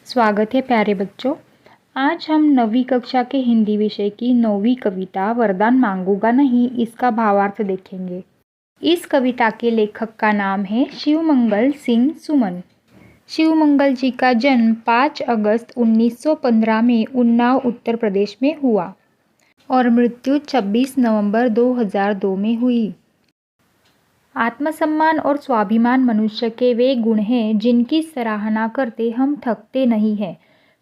स्वागत है प्यारे बच्चों। आज हम 9वीं कक्षा के हिंदी विषय की 9वीं कविता वरदान मांगूंगा नहीं इसका भावार्थ देखेंगे। इस कविता के लेखक का नाम है शिवमंगल सिंह सुमन। शिवमंगल जी का जन्म 5 अगस्त 1915 में उन्नाव उत्तर प्रदेश में हुआ और मृत्यु 26 नवंबर 2002 में हुई। आत्मसम्मान और स्वाभिमान मनुष्य के वे गुण हैं जिनकी सराहना करते हम थकते नहीं हैं।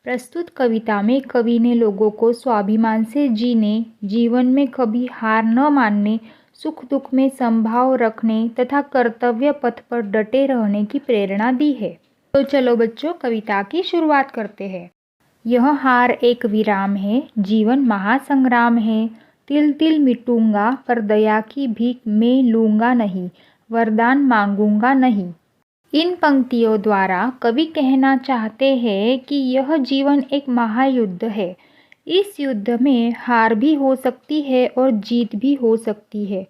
प्रस्तुत कविता में कवि ने लोगों को स्वाभिमान से जीने, जीवन में कभी हार न मानने, सुख दुख में समभाव रखने तथा कर्तव्य पथ पर डटे रहने की प्रेरणा दी है। तो चलो बच्चों, कविता की शुरुआत करते हैं। यह हार एक विराम है, जीवन महासंग्राम है। तिल तिल मिटूंगा पर दया की भीख मैं लूंगा नहीं, वरदान मांगूंगा नहीं। इन पंक्तियों द्वारा कवि कहना चाहते हैं कि यह जीवन एक महायुद्ध है। इस युद्ध में हार भी हो सकती है और जीत भी हो सकती है।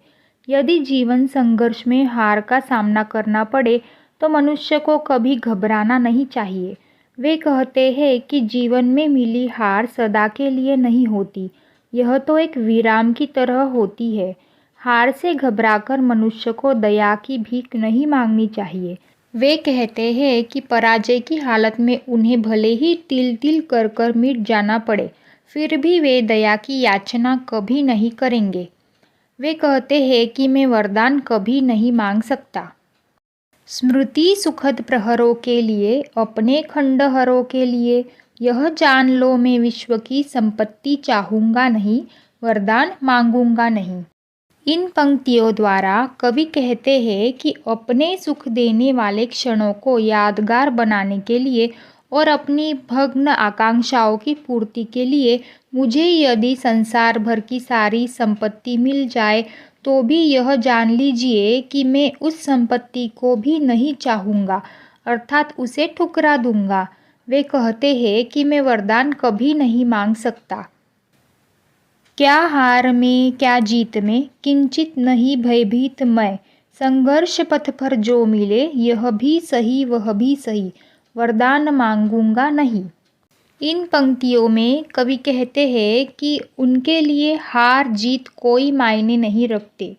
यदि जीवन संघर्ष में हार का सामना करना पड़े तो मनुष्य को कभी घबराना नहीं चाहिए। वे कहते हैं कि जीवन में मिली हार सदा के लिए नहीं होती, यह तो एक विराम की तरह होती है। हार से घबराकर मनुष्य को दया की भीख नहीं मांगनी चाहिए। वे कहते हैं कि पराजय की हालत में उन्हें भले ही तिल तिल कर कर मिट जाना पड़े, फिर भी वे दया की याचना कभी नहीं करेंगे। वे कहते हैं कि मैं वरदान कभी नहीं मांग सकता। स्मृति सुखद प्रहरों के लिए, अपने खंडहरों के लिए, यह जान लो मैं विश्व की संपत्ति चाहूँगा नहीं, वरदान मांगूंगा नहीं। इन पंक्तियों द्वारा कवि कहते हैं कि अपने सुख देने वाले क्षणों को यादगार बनाने के लिए और अपनी भग्न आकांक्षाओं की पूर्ति के लिए मुझे यदि संसार भर की सारी संपत्ति मिल जाए तो भी यह जान लीजिए कि मैं उस संपत्ति को भी नहीं चाहूँगा, अर्थात उसे ठुकरा दूंगा। वे कहते हैं कि मैं वरदान कभी नहीं मांग सकता। क्या हार में क्या जीत में, किंचित नहीं भयभीत मैं, संघर्ष पथ पर जो मिले यह भी सही वह भी सही, वरदान मांगूंगा नहीं। इन पंक्तियों में कवि कहते हैं कि उनके लिए हार जीत कोई मायने नहीं रखते।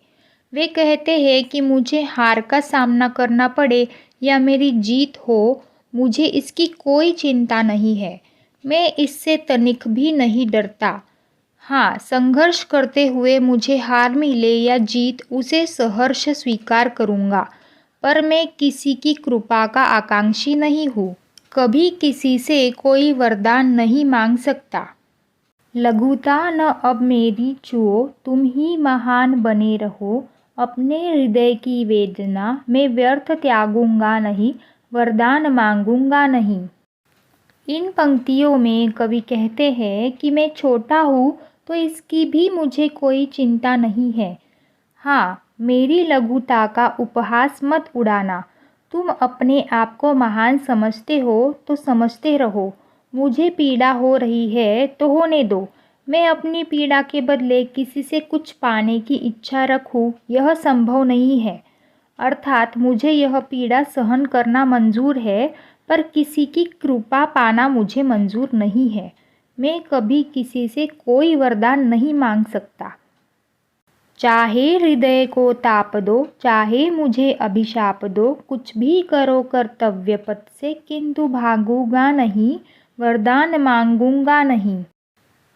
वे कहते हैं कि मुझे हार का सामना करना पड़े या मेरी जीत हो, मुझे इसकी कोई चिंता नहीं है। मैं इससे तनिक भी नहीं डरता। हाँ, संघर्ष करते हुए मुझे हार मिले या जीत, उसे सहर्ष स्वीकार करूँगा, पर मैं किसी की कृपा का आकांक्षी नहीं हूँ। कभी किसी से कोई वरदान नहीं मांग सकता। लघुता न अब मेरी छुओ, तुम ही महान बने रहो, अपने हृदय की वेदना मैं व्यर्थ त्यागूंगा नहीं, वरदान मांगूंगा नहीं। इन पंक्तियों में कवि कहते हैं कि मैं छोटा हूँ तो इसकी भी मुझे कोई चिंता नहीं है। हाँ, मेरी लघुता का उपहास मत उड़ाना। तुम अपने आप को महान समझते हो तो समझते रहो। मुझे पीड़ा हो रही है तो होने दो। मैं अपनी पीड़ा के बदले किसी से कुछ पाने की इच्छा रखूं, यह संभव नहीं है। अर्थात मुझे यह पीड़ा सहन करना मंजूर है, पर किसी की कृपा पाना मुझे मंजूर नहीं है। मैं कभी किसी से कोई वरदान नहीं मांग सकता। चाहे हृदय को ताप दो, चाहे मुझे अभिशाप दो, कुछ भी करो कर्तव्य पथ से, किंतु भागूंगा नहीं, वरदान मांगूंगा नहीं।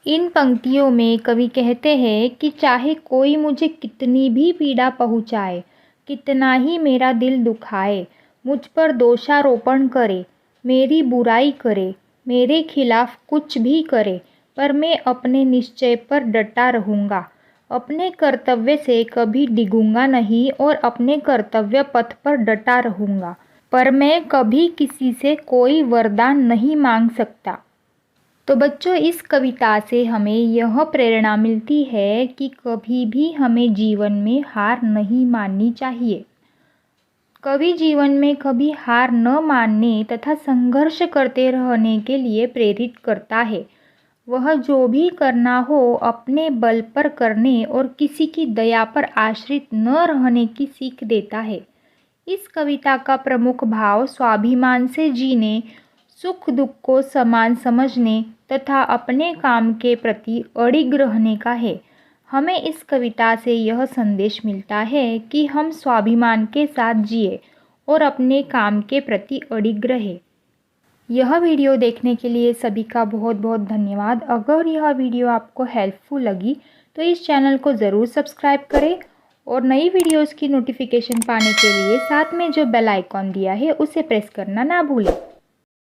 इन पंक्तियों में कवि कहते हैं कि चाहे कोई मुझे कितनी भी पीड़ा पहुँचाए, कितना ही मेरा दिल दुखाए, मुझ पर दोषारोपण करे, मेरी बुराई करे, मेरे खिलाफ कुछ भी करे, पर मैं अपने निश्चय पर डटा रहूँगा। अपने कर्तव्य से कभी डिगूंगा नहीं और अपने कर्तव्य पथ पर डटा रहूँगा, पर मैं कभी किसी से कोई वरदान नहीं मांग सकता। तो बच्चों, इस कविता से हमें यह प्रेरणा मिलती है कि कभी भी हमें जीवन में हार नहीं माननी चाहिए। कवि जीवन में कभी हार न मानने तथा संघर्ष करते रहने के लिए प्रेरित करता है। वह जो भी करना हो अपने बल पर करने और किसी की दया पर आश्रित न रहने की सीख देता है। इस कविता का प्रमुख भाव स्वाभिमान से जीने, सुख दुख को समान समझने तथा अपने काम के प्रति अड़िग रहने का है। हमें इस कविता से यह संदेश मिलता है कि हम स्वाभिमान के साथ जिए और अपने काम के प्रति अड़िग रहे। यह वीडियो देखने के लिए सभी का बहुत बहुत धन्यवाद। अगर यह वीडियो आपको हेल्पफुल लगी तो इस चैनल को ज़रूर सब्सक्राइब करें और नई वीडियोस की नोटिफिकेशन पाने के लिए साथ में जो बेल आइकॉन दिया है उसे प्रेस करना ना भूलें।